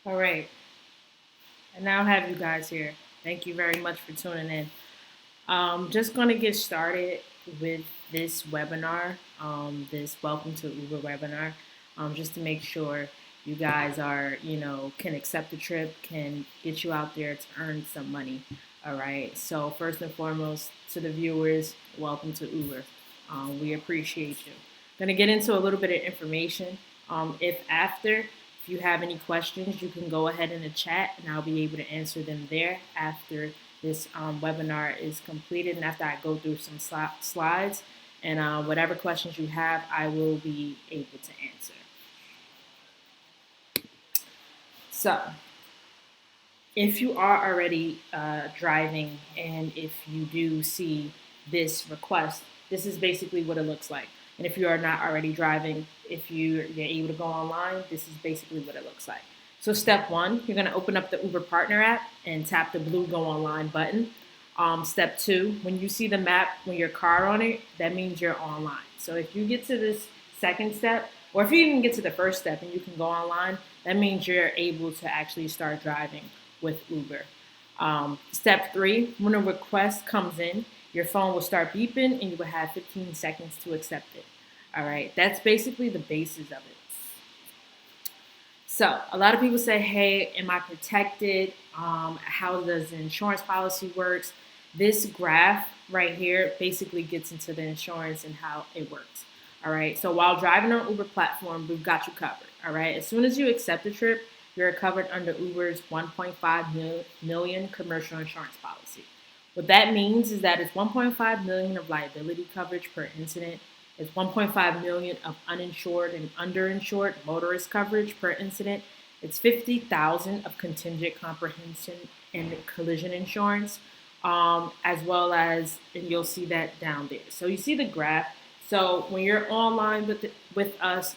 All right, I now have you guys here. Thank you very much for tuning in. Just going to get started with this webinar, this Welcome to Uber webinar, just to make sure you guys can accept the trip, can get you out there to earn some money. All right, so first and foremost, to the viewers, welcome to Uber. We appreciate you. Going to get into a little bit of information. If you have any questions, you can go ahead in the chat and I'll be able to answer them there after this webinar is completed and after I go through some slides. And whatever questions you have, I will be able to answer. So, if you are already driving and if you do see this request, this is basically what it looks like. And if you are not already driving, if you're able to go online, this is basically what it looks like. So step one, you're going to open up the Uber Partner app and tap the blue Go Online button. Step two, when you see the map with your car on it, that means you're online. So if you get to this second step, or if you even get to the first step and you can go online, that means you're able to actually start driving with Uber. Step three, when a request comes in, your phone will start beeping and you will have 15 seconds to accept it. All right, that's basically the basis of it. So a lot of people say, hey, am I protected? How does the insurance policy works? This graph right here basically gets into the insurance and how it works. All right, so while driving on Uber platform, we've got you covered. All right, as soon as you accept the trip, you're covered under Uber's 1.5 million commercial insurance policy. What that means is that it's 1.5 million of liability coverage per incident. It's 1.5 million of uninsured and underinsured motorist coverage per incident. It's 50,000 of contingent comprehensive and collision insurance, as well as, and you'll see that down there. So you see the graph. So when you're online with us,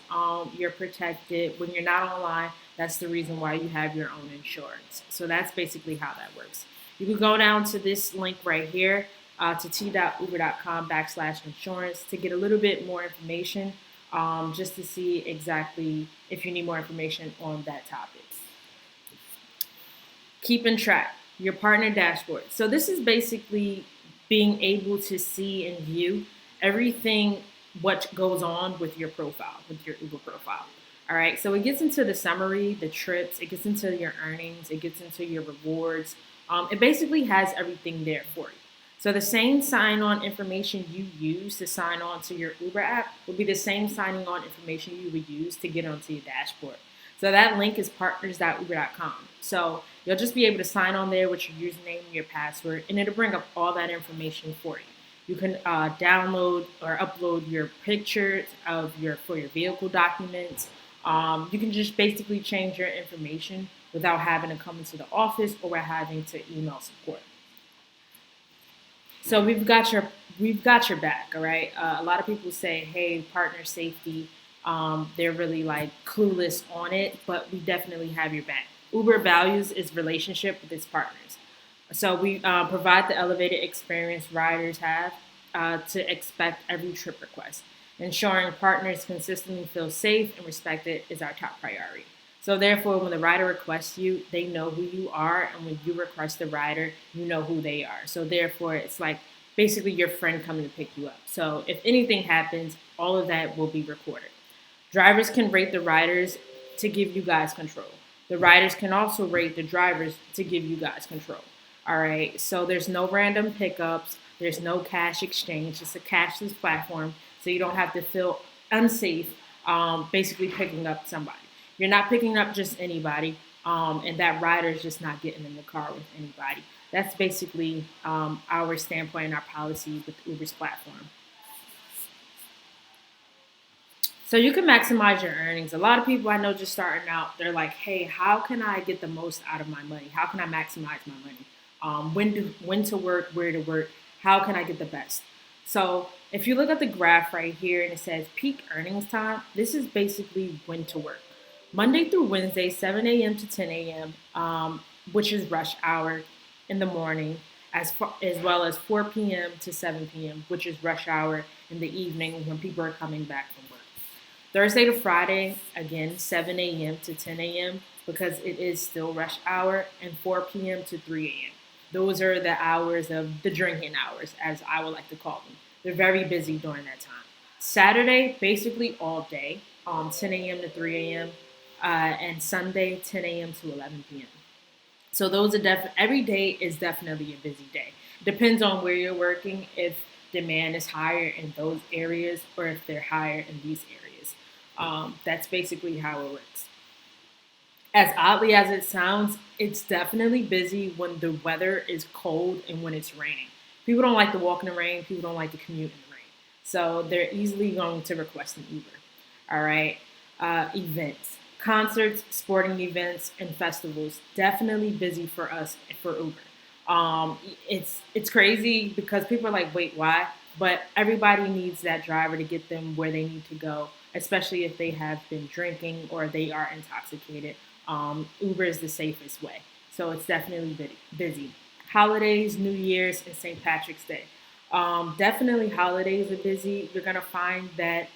you're protected. When you're not online, that's the reason why you have your own insurance. So that's basically how that works. You can go down to this link right here to t.uber.com/insurance to get a little bit more information, just to see exactly if you need more information on that topic. Keeping track, your partner dashboard. So this is basically being able to see and view everything what goes on with your profile, with your Uber profile. All right, so it gets into the summary, the trips, it gets into your earnings, it gets into your rewards. It basically has everything there for you. So the same sign-on information you use to sign on to your Uber app will be the same signing on information you would use to get onto your dashboard. So that link is partners.uber.com. So you'll just be able to sign on there with your username and your password, and it'll bring up all that information for you. You can download or upload your pictures for your vehicle documents. You can just basically change your information without having to come into the office or having to email support. So we've got your back, all right. A lot of people say, "Hey, partner safety." They're really like clueless on it, but we definitely have your back. Uber values its relationship with its partners. So we provide the elevated experience riders have to expect every trip request. Ensuring partners consistently feel safe and respected is our top priority. So therefore, when the rider requests you, they know who you are, and when you request the rider, you know who they are. So therefore, it's like basically your friend coming to pick you up. So if anything happens, all of that will be recorded. Drivers can rate the riders to give you guys control. The riders can also rate the drivers to give you guys control. All right, so there's no random pickups, there's no cash exchange, it's a cashless platform, so you don't have to feel unsafe basically picking up somebody. You're not picking up just anybody, and that rider is just not getting in the car with anybody. That's basically our standpoint and our policy with Uber's platform. So you can maximize your earnings. A lot of people I know just starting out, they're like, hey, how can I get the most out of my money? How can I maximize my money? When to work, where to work, how can I get the best? So if you look at the graph right here and it says peak earnings time, this is basically when to work. Monday through Wednesday, 7 a.m. to 10 a.m., which is rush hour in the morning, as well as 4 p.m. to 7 p.m., which is rush hour in the evening when people are coming back from work. Thursday to Friday, again, 7 a.m. to 10 a.m., because it is still rush hour, and 4 p.m. to 3 a.m. Those are the hours of the drinking hours, as I would like to call them. They're very busy during that time. Saturday, basically all day, 10 a.m. to 3 a.m., and Sunday, 10 a.m. to 11 p.m. So those are every day is definitely a busy day. Depends on where you're working, if demand is higher in those areas or if they're higher in these areas. That's basically how it works. As oddly as it sounds, it's definitely busy when the weather is cold and when it's raining. People don't like to walk in the rain. People don't like to commute in the rain. So they're easily going to request an Uber. All right. Events, concerts, sporting events, and festivals definitely busy for us for Uber. It's crazy because people are like, wait, why? But everybody needs that driver to get them where they need to go, especially if they have been drinking or they are intoxicated. Uber is the safest way. So it's definitely busy. Holidays, New Year's, and St. Patrick's Day. Definitely holidays are busy. You're going to find that,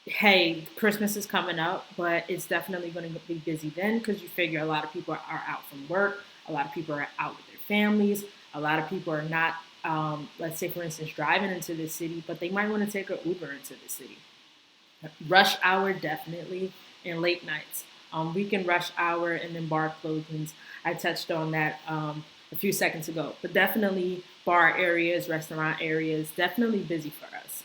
hey, Christmas is coming up, but it's definitely going to be busy then because you figure a lot of people are out from work. A lot of people are out with their families. A lot of people are not, let's say, for instance, driving into the city, but they might want to take an Uber into the city. Rush hour, definitely, and late nights. Weekend rush hour and then bar closings. I touched on that a few seconds ago, but definitely bar areas, restaurant areas, definitely busy for us.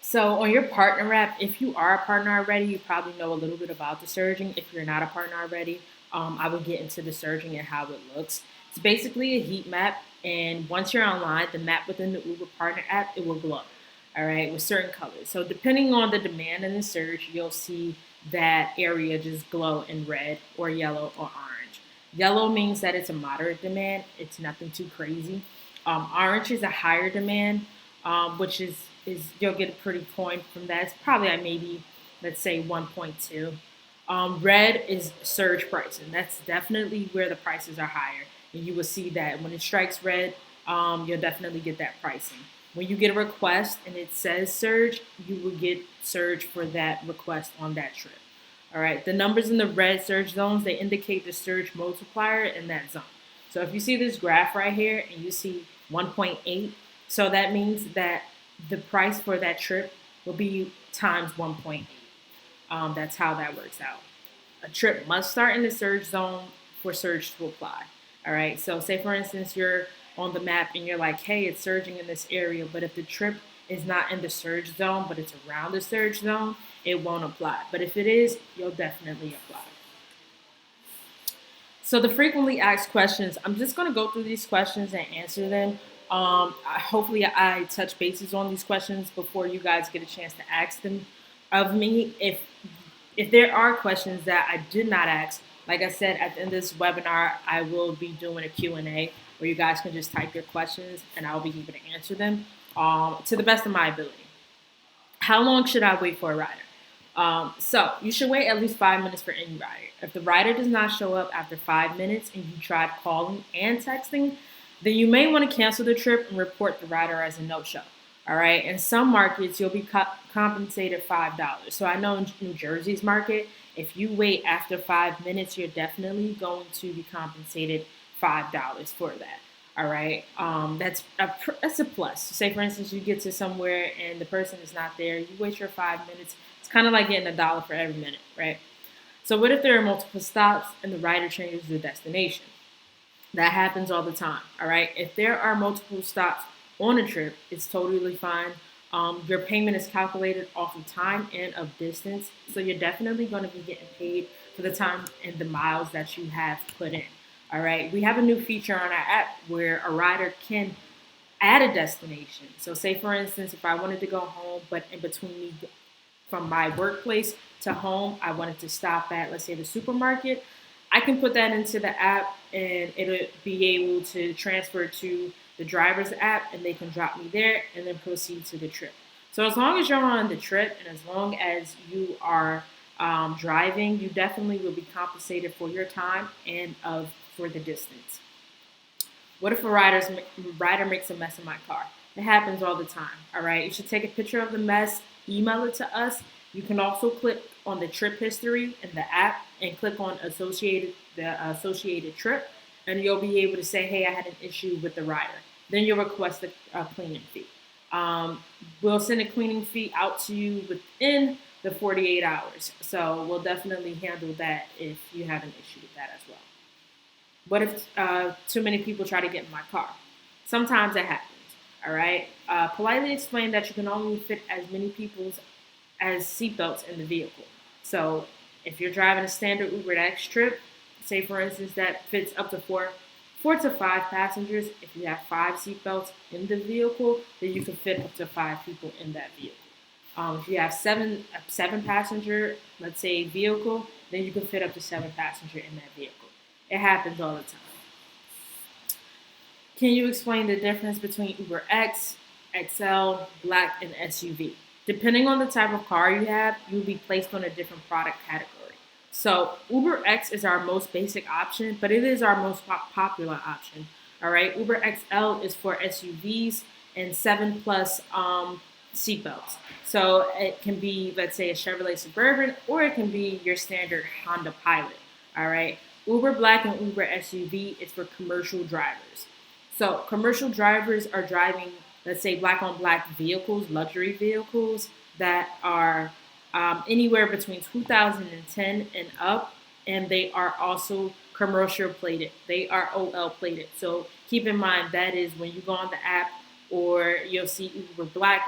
So on your partner app, if you are a partner already, you probably know a little bit about the surging. If you're not a partner already, I would get into the surging and how it looks. It's basically a heat map, and once you're online, the map within the Uber partner app, it will glow, all right, with certain colors. So depending on the demand and the surge, you'll see that area just glow in red or yellow or orange. Yellow means that it's a moderate demand. It's nothing too crazy. Orange is a higher demand, which is you'll get a pretty point from that. It's probably at maybe, let's say, 1.2. Red is surge pricing. That's definitely where the prices are higher. And you will see that when it strikes red, you'll definitely get that pricing. When you get a request and it says surge, you will get surge for that request on that trip. All right. The numbers in the red surge zones, they indicate the surge multiplier in that zone. So if you see this graph right here and you see 1.8, so that means that the price for that trip will be times 1.8. That's how that works out. A trip must start in the surge zone for surge to apply. All right. So say for instance you're on the map and you're like, hey, it's surging in this area, but if the trip is not in the surge zone, but it's around the surge zone, it won't apply. But if it is, you'll definitely apply. So the frequently asked questions, I'm just going to go through these questions and answer them. Hopefully I touch bases on these questions before you guys get a chance to ask them of me. If there are questions that I did not ask, like I said, at the end of this webinar, I will be doing a Q&A where you guys can just type your questions and I'll be able to answer them to the best of my ability. How long should I wait for a rider? So you should wait at least 5 minutes for any rider. If the rider does not show up after 5 minutes and you tried calling and texting, then you may want to cancel the trip and report the rider as a no-show. All right. In some markets, you'll be compensated $5. So I know in New Jersey's market, if you wait after 5 minutes, you're definitely going to be compensated $5 for that. All right. That's a plus. Say, for instance, you get to somewhere and the person is not there. You wait your 5 minutes. It's kind of like getting $1 for every minute, right? So what if there are multiple stops and the rider changes the destination? That happens all the time. All right. If there are multiple stops on a trip, it's totally fine. Your payment is calculated off of time and of distance. So you're definitely going to be getting paid for the time and the miles that you have put in. All right. We have a new feature on our app where a rider can add a destination. So say, for instance, if I wanted to go home, but in between me from my workplace to home, I wanted to stop at, let's say, the supermarket, I can put that into the app and it'll be able to transfer to the driver's app and they can drop me there and then proceed to the trip. So as long as you're on the trip and as long as you are driving, you definitely will be compensated for your time and for the distance. What if a rider makes a mess in my car? It happens all the time. All right. You should take a picture of the mess, email it to us, You can also click on the trip history in the app and click on associated trip, and you'll be able to say, "Hey, I had an issue with the rider." Then you'll request a cleaning fee. We'll send a cleaning fee out to you within the 48 hours. So we'll definitely handle that if you have an issue with that as well. What if too many people try to get in my car? Sometimes it happens. All right. Politely explain that you can only fit as many people as seatbelts in the vehicle. So if you're driving a standard Uber X trip, say for instance that fits up to four to five passengers. If you have five seatbelts in the vehicle, then you can fit up to five people in that vehicle. If you have seven passenger, let's say vehicle, then you can fit up to seven passenger in that vehicle. It happens all the time. Can you explain the difference between Uber X, XL, Black, and SUV? Depending on the type of car you have, you'll be placed on a different product category. So Uber X is our most basic option, but it is our most popular option. All right, Uber XL is for SUVs and 7+ seatbelts. So it can be, let's say, a Chevrolet Suburban, or it can be your standard Honda Pilot. All right, Uber Black and Uber SUV is for commercial drivers. So commercial drivers are driving, let's say, black on black vehicles, luxury vehicles that are anywhere between 2010 and up, and they are also commercial plated. They are OL plated. So keep in mind that is when you go on the app, or you'll see Uber Black,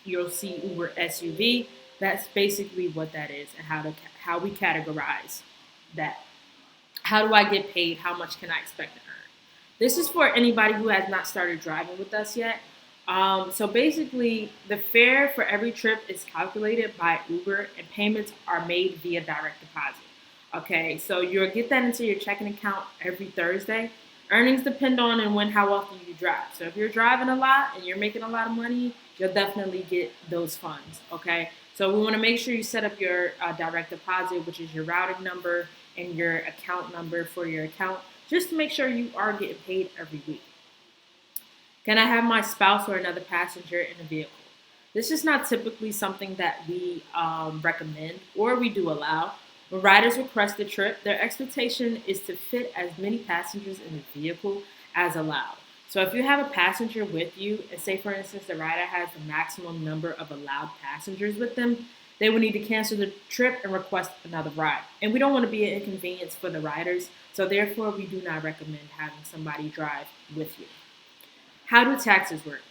you'll see Uber SUV. That's basically what that is, and how we categorize that. How do I get paid? How much can I expect to earn? This is for anybody who has not started driving with us yet. So basically, the fare for every trip is calculated by Uber, and payments are made via direct deposit. Okay, so you'll get that into your checking account every Thursday. Earnings depend on and how often you drive. So if you're driving a lot and you're making a lot of money, you'll definitely get those funds. Okay, so we want to make sure you set up your direct deposit, which is your routing number and your account number for your account, just to make sure you are getting paid every week. Can I have my spouse or another passenger in the vehicle? This is not typically something that we recommend or we do allow. When riders request a trip, their expectation is to fit as many passengers in the vehicle as allowed. So if you have a passenger with you, and say for instance the rider has the maximum number of allowed passengers with them, they will need to cancel the trip and request another ride. And we don't want to be an inconvenience for the riders, so therefore we do not recommend having somebody drive with you. How do taxes work?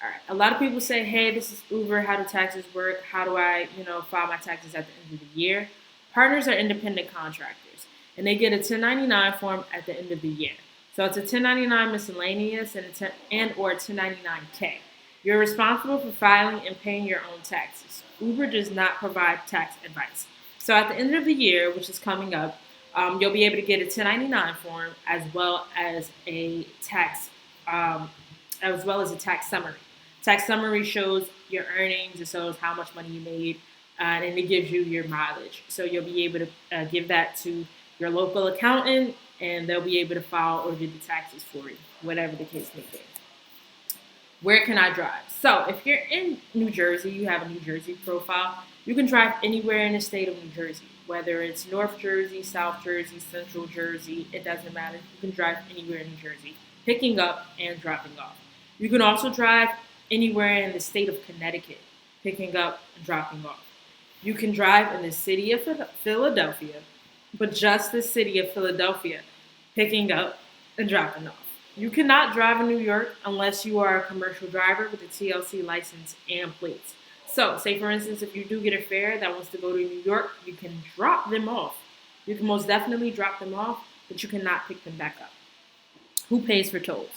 All right. A lot of people say, "Hey, this is Uber. How do taxes work? How do I, file my taxes at the end of the year?" Partners are independent contractors, and they get a 1099 form at the end of the year. So it's a 1099 miscellaneous and or 1099-K. You're responsible for filing and paying your own taxes. Uber does not provide tax advice. So at the end of the year, which is coming up, you'll be able to get a 1099 form as well as a tax summary. Tax summary shows your earnings, it shows how much money you made, and it gives you your mileage. So you'll be able to give that to your local accountant, and they'll be able to file or do the taxes for you, whatever the case may be. Where can I drive? So if you're in New Jersey, you have a New Jersey profile, you can drive anywhere in the state of New Jersey, whether it's North Jersey, South Jersey, Central Jersey, it doesn't matter. You can drive anywhere in New Jersey, picking up and dropping off. You can also drive anywhere in the state of Connecticut, picking up and dropping off. You can drive in the city of Philadelphia, but just the city of Philadelphia, picking up and dropping off. You cannot drive in New York unless you are a commercial driver with a TLC license and plates. So, say for instance, if you do get a fare that wants to go to New York, you can drop them off. You can most definitely drop them off, but you cannot pick them back up. Who pays for tolls?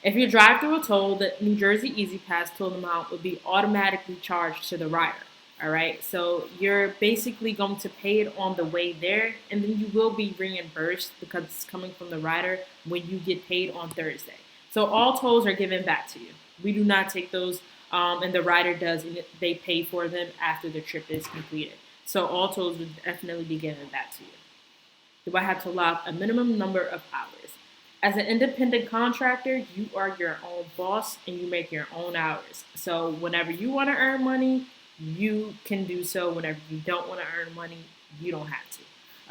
If you drive through a toll, the New Jersey Easy Pass toll amount will be automatically charged to the rider. All right, so you're basically going to pay it on the way there, and then you will be reimbursed because it's coming from the rider when you get paid on Thursday. So all tolls are given back to you. We do not take those, and the rider does, and they pay for them after the trip is completed. So all tolls will definitely be given back to you. Do I have to log a minimum number of hours? As an independent contractor, you are your own boss and you make your own hours. So whenever you want to earn money, You can do so whenever you don't want to earn money. You don't have to.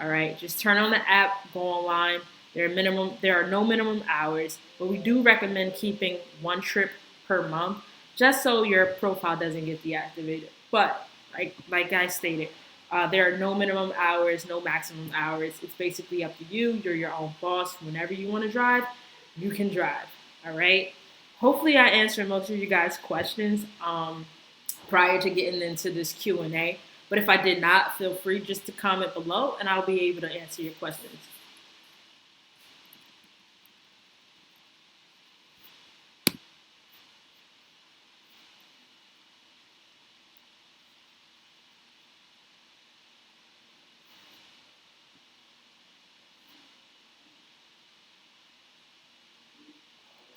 All right, just turn on the app, go online. There are no minimum hours, but we do recommend keeping one trip per month, just so your profile doesn't get deactivated. But like I stated, there are no minimum hours, no maximum hours. It's basically up to you. You're your own boss. Whenever you want to drive, you can drive. All right. Hopefully, I answered most of you guys' questions prior to getting into this Q&A. But if I did not, feel free just to comment below, and I'll be able to answer your questions.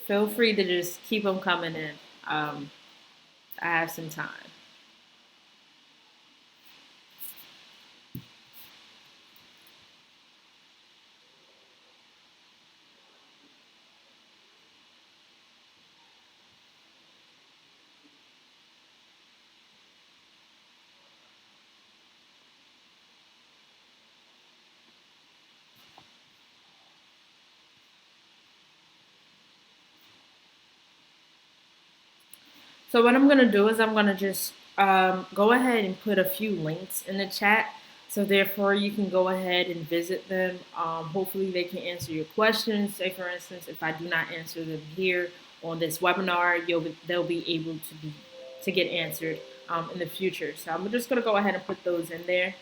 Feel free to just keep them coming in. Um, I have some time. So what I'm gonna do is I'm gonna just go ahead and put a few links in the chat. So therefore, you can go ahead and visit them. Hopefully, they can answer your questions. Say, for instance, if I do not answer them here on this webinar, they'll be able to get answered in the future. So I'm just gonna go ahead and put those in there.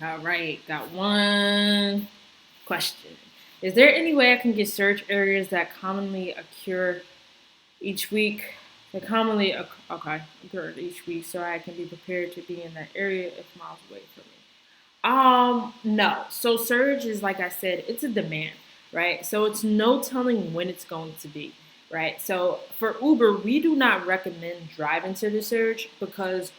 All right, got one question. Is there any way I can get search areas that commonly occur each week? Occur each week, so I can be prepared to be in that area if miles away from me. No. So surge is like I said, it's a demand, right? So it's no telling when it's going to be, right? So for Uber, we do not recommend driving to the surge because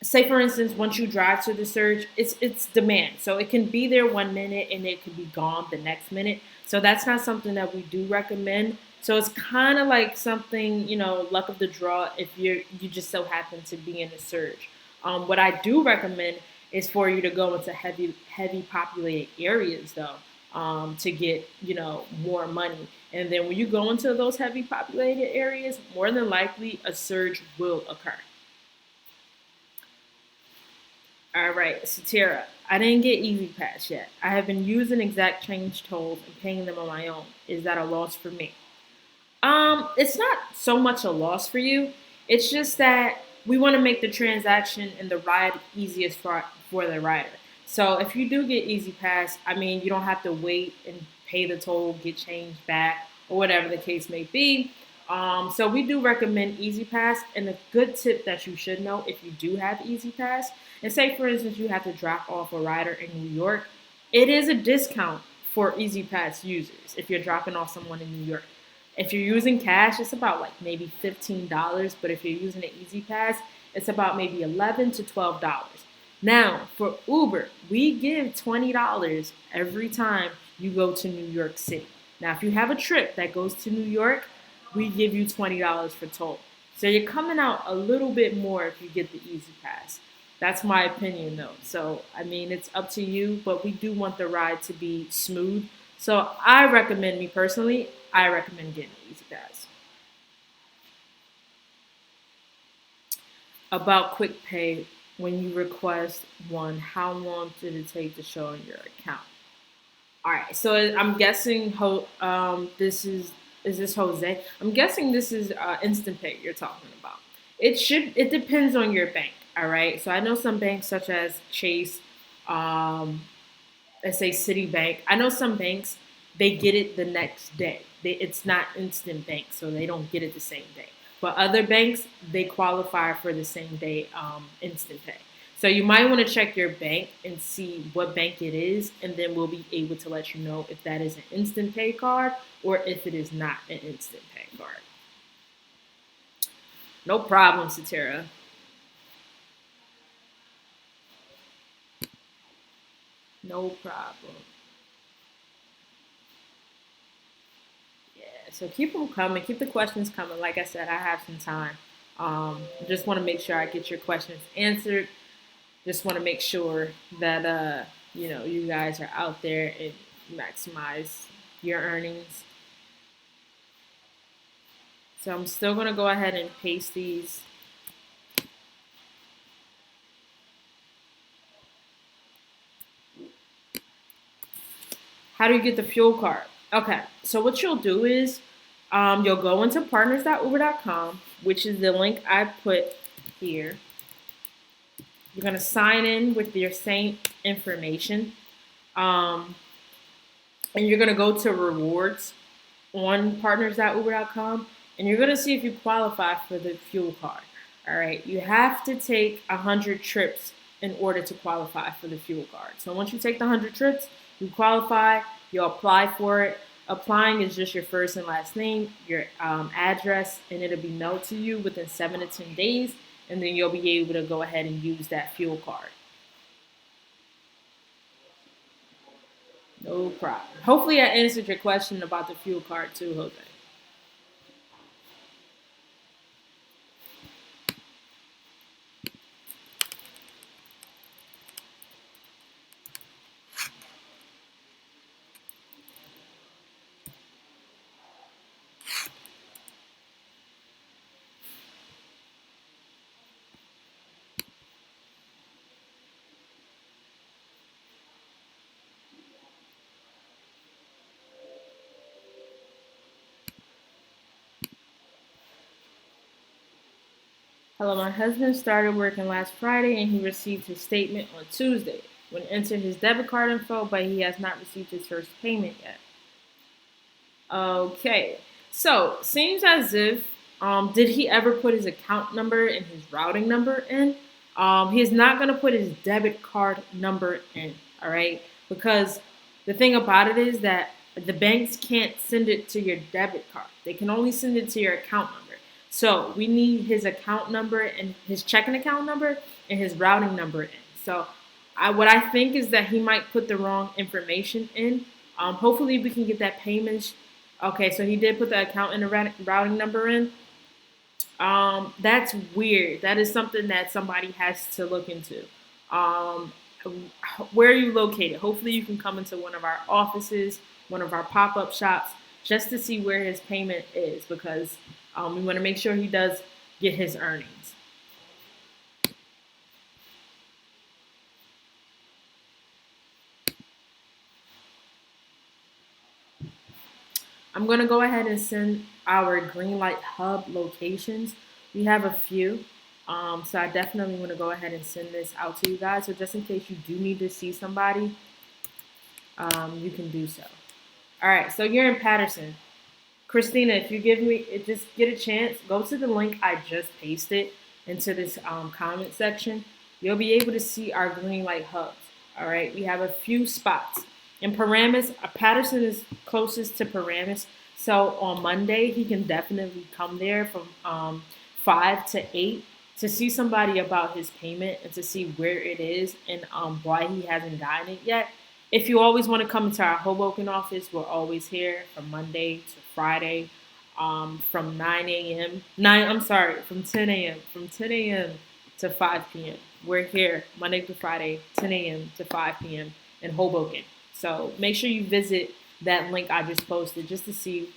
say for instance once you drive to the surge it's demand, so it can be there 1 minute and it could be gone the next minute, so that's not something that we do recommend. So it's kind of like something, luck of the draw if you just so happen to be in a surge. What I do recommend is for you to go into heavy populated areas though, to get more money, and then when you go into those heavy populated areas, more than likely a surge will occur. All right, Satira, I didn't get Easy Pass yet. I have been using exact change tolls and paying them on my own. Is that a loss for me? It's not so much a loss for you. It's just that we want to make the transaction and the ride easiest for the rider. So if you do get Easy Pass, I mean, you don't have to wait and pay the toll, get changed back, or whatever the case may be. So we do recommend Easy Pass, and a good tip that you should know if you do have Easy Pass, and say for instance you have to drop off a rider in New York, it is a discount for Easy Pass users if you're dropping off someone in New York. If you're using cash, it's about like maybe $15, but if you're using an Easy Pass, it's about maybe $11 to $12. Now, for Uber, we give $20 every time you go to New York City. Now, if you have a trip that goes to New York, we give you $20 for toll. So you're coming out a little bit more if you get the Easy Pass. That's my opinion, though. So, I mean, it's up to you, but we do want the ride to be smooth. So, me personally, I recommend getting the Easy Pass. About Quick Pay, when you request one, how long did it take to show in your account? All right, so I'm guessing this is Is this Jose? I'm guessing this is Instant Pay you're talking about. It depends on your bank. All right. So I know some banks such as Chase, um, let's say Citibank. I know some banks they get it the next day. It's not instant bank, so they don't get it the same day. But other banks they qualify for the same day instant pay. So you might want to check your bank and see what bank it is, and then we'll be able to let you know if that is an instant pay card or if it is not an instant pay card. No problem, Satira. No problem. Yeah, so keep them coming. Keep the questions coming. Like I said, I have some time. Just want to make sure I get your questions answered. Just want to make sure that you guys are out there and maximize your earnings. So I'm still gonna go ahead and paste these. How do you get the fuel card? Okay, so what you'll do is you'll go into partners.uber.com, which is the link I put here. You're gonna sign in with your same information, um, and you're gonna go to rewards on partners.uber.com, and you're gonna see if you qualify for the fuel card. All right, you have to take 100 trips in order to qualify for the fuel card. So once you take the 100 trips, you qualify. You apply for it. Applying is just your first and last name, your address, and it'll be mailed to you within 7 to 10 days, and then you'll be able to go ahead and use that fuel card. No problem. Hopefully, I answered your question about the fuel card too, Jose. Hello, my husband started working last Friday and he received his statement on Tuesday. When entered his debit card info, but he has not received his first payment yet. Okay, so seems as if did he ever put his account number and his routing number in? He's not gonna put his debit card number in, all right? Because the thing about it is that the banks can't send it to your debit card. They can only send it to your account number. So we need his account number and his checking account number and his routing number in. So what I think is that he might put the wrong information in. Hopefully we can get that payment. Okay, so he did put the account and the routing number in. That's weird. That is something that somebody has to look into. Um, where are you located? Hopefully, you can come into one of our offices, one of our pop up shops, just to see where his payment is because we want to make sure he does get his earnings. I'm going to go ahead and send our Greenlight Hub locations. We have a few. So I definitely want to go ahead and send this out to you guys. So just in case you do need to see somebody, you can do so. All right, so you're in Patterson. Christina, if you give me, just get a chance, go to the link I just pasted into this comment section. You'll be able to see our green light hubs. All right, we have a few spots. In Paramus, Patterson is closest to Paramus. So on Monday, he can definitely come there from 5 to 8 to see somebody about his payment and to see where it is and why he hasn't gotten it yet. If you always want to come into our Hoboken office, we're always here from Monday to Friday, from 9 a.m. From 10 a.m. From 10 a.m. to 5 p.m. We're here Monday to Friday, 10 a.m. to 5 p.m. in Hoboken. So make sure you visit that link I just posted just to see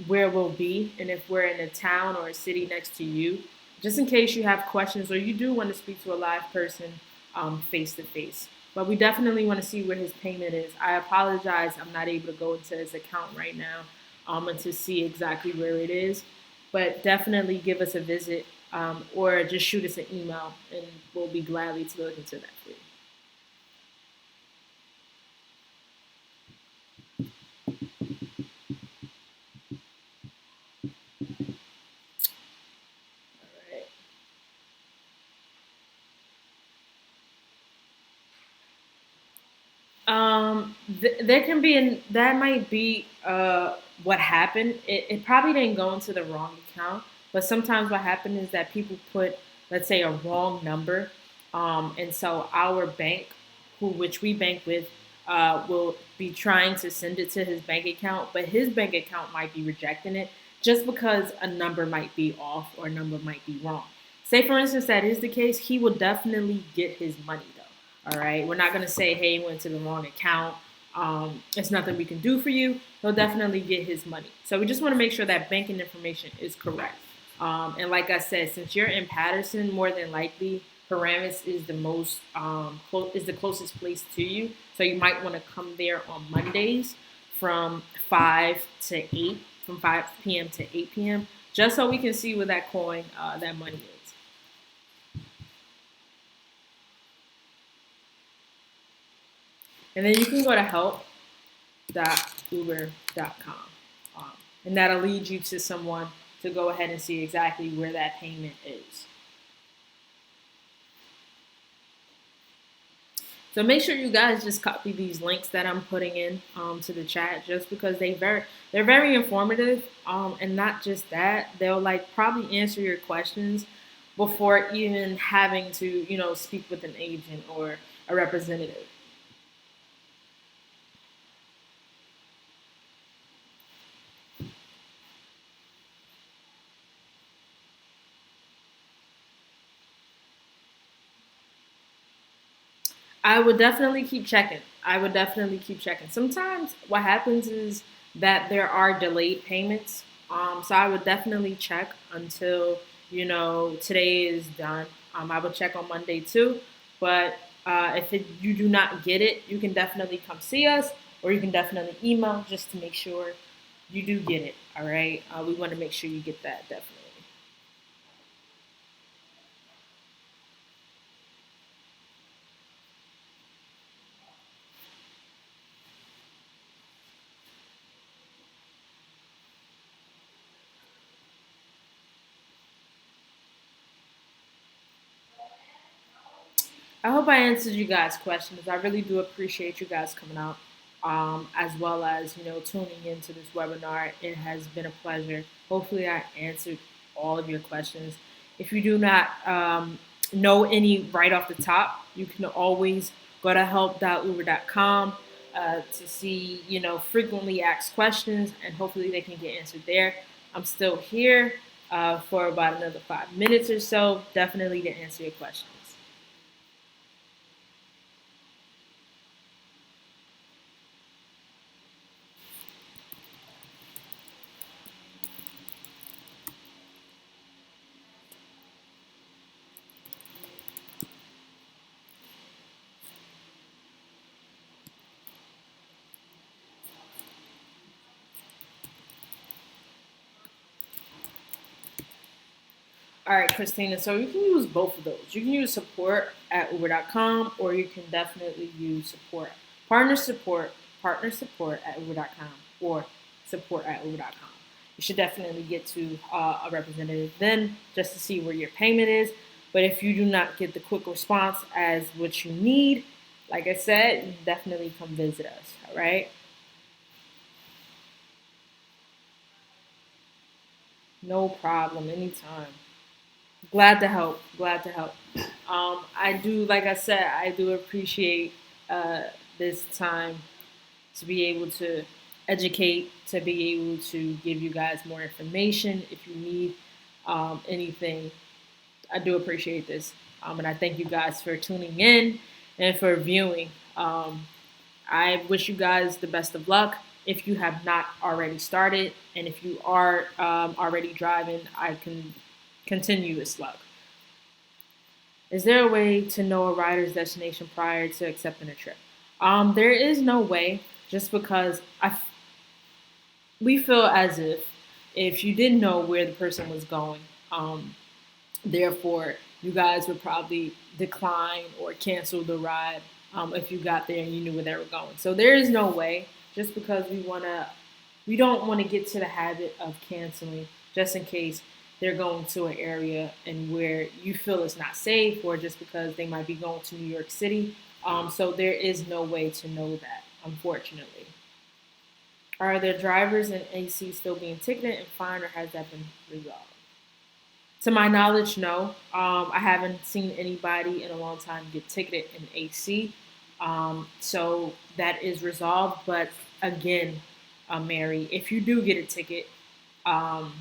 where we'll be and if we're in a town or a city next to you, just in case you have questions or you do want to speak to a live person face to face. But we definitely want to see where his payment is. I apologize, I'm not able to go into his account right now. and to see exactly where it is. But definitely give us a visit, or just shoot us an email, and we'll be gladly to look into that for you. All right. There can be that might be what happened. It probably didn't go into the wrong account, but sometimes what happened is that people put, let's say, a wrong number, and so our bank, which we bank with, will be trying to send it to his bank account, but his bank account might be rejecting it just because a number might be off or a number might be wrong. Say, for instance, that is the case, he will definitely get his money though. All right. We're not going to say, hey, he went to the wrong account. It's nothing we can do for you. He'll definitely get his money. So we just want to make sure that banking information is correct. And like I said, since you're in Patterson, more than likely, Paramus is the most is the closest place to you. So you might want to come there on Mondays from 5 to 8, from 5 p.m. to 8 p.m., just so we can see where that coin, that money is. And then you can go to help.uber.com. Um, and that'll lead you to someone to go ahead and see exactly where that payment is. So make sure you guys just copy these links that I'm putting in to the chat, just because they're very informative, and not just that, they'll like probably answer your questions before even having to speak with an agent or a representative. I would definitely keep checking. I would definitely keep checking. Sometimes what happens is that there are delayed payments. So I would definitely check until today is done. I would check on Monday too. But you do not get it, you can definitely come see us, or you can definitely email just to make sure you do get it. All right. We want to make sure you get that definitely. I hope I answered you guys' questions. I really do appreciate you guys coming out, as well as tuning into this webinar. It has been a pleasure. Hopefully, I answered all of your questions. If you do not know any right off the top, you can always go to help.uber.com to see frequently asked questions, and hopefully they can get answered there. I'm still here for about another 5 minutes or so, definitely to answer your questions. All right, Christina. So you can use both of those. You can use support at Uber.com, or you can definitely use partner support, partner support at Uber.com, or support at Uber.com. You should definitely get to a representative then, just to see where your payment is. But if you do not get the quick response as what you need, like I said, definitely come visit us. All right. No problem. Anytime. Glad to help. Glad to help. I do, like I said, I do appreciate this time to be able to educate, to be able to give you guys more information if you need anything. I do appreciate this. And I thank you guys for tuning in and for viewing. I wish you guys the best of luck if you have not already started. And if you are already driving, I can continue this luck. Is there a way to know a rider's destination prior to accepting a trip? There is no way, just because we feel as if you didn't know where the person was going, therefore you guys would probably decline or cancel the ride if you got there and you knew where they were going. So there is no way, just because we don't want to get to the habit of canceling just in case they're going to an area and where you feel it's not safe, or just because they might be going to New York City. So there is no way to know that, unfortunately. Are the drivers and AC still being ticketed and fined, or has that been resolved? To my knowledge, no. I haven't seen anybody in a long time get ticketed in AC. So that is resolved. But again, Mary, if you do get a ticket, um,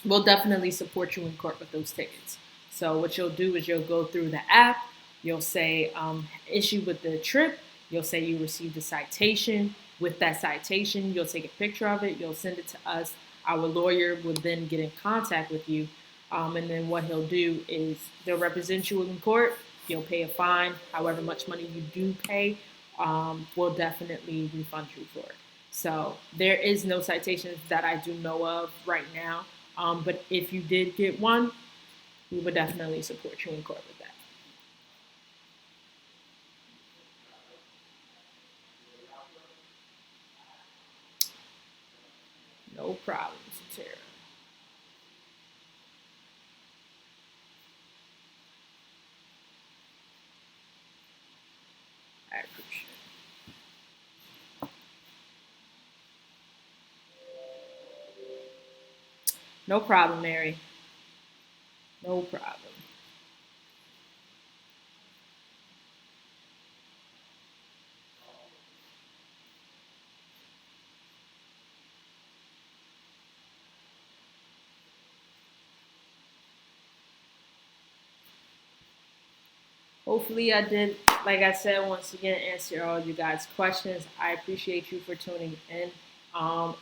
we'll definitely support you in court with those tickets. So what you'll do is you'll go through the app. You'll say issue with the trip. You'll say you received a citation. With that citation, you'll take a picture of it. You'll send it to us. Our lawyer will then get in contact with you, and then what he'll do is they'll represent you in court. You'll pay a fine. However much money you do pay, we'll definitely refund you for it. So there is no citations that I do know of right now. But if you did get one, we would definitely support you in court with that. No problem, Tara. I appreciate it. No problem, Mary. No problem. Hopefully, I did, like I said, once again, answer all you guys' questions. I appreciate you for tuning in. Um,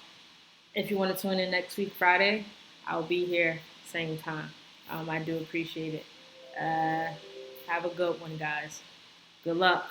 if you want to tune in next week, Friday, I'll be here, same time. I do appreciate it. Have a good one, guys. Good luck.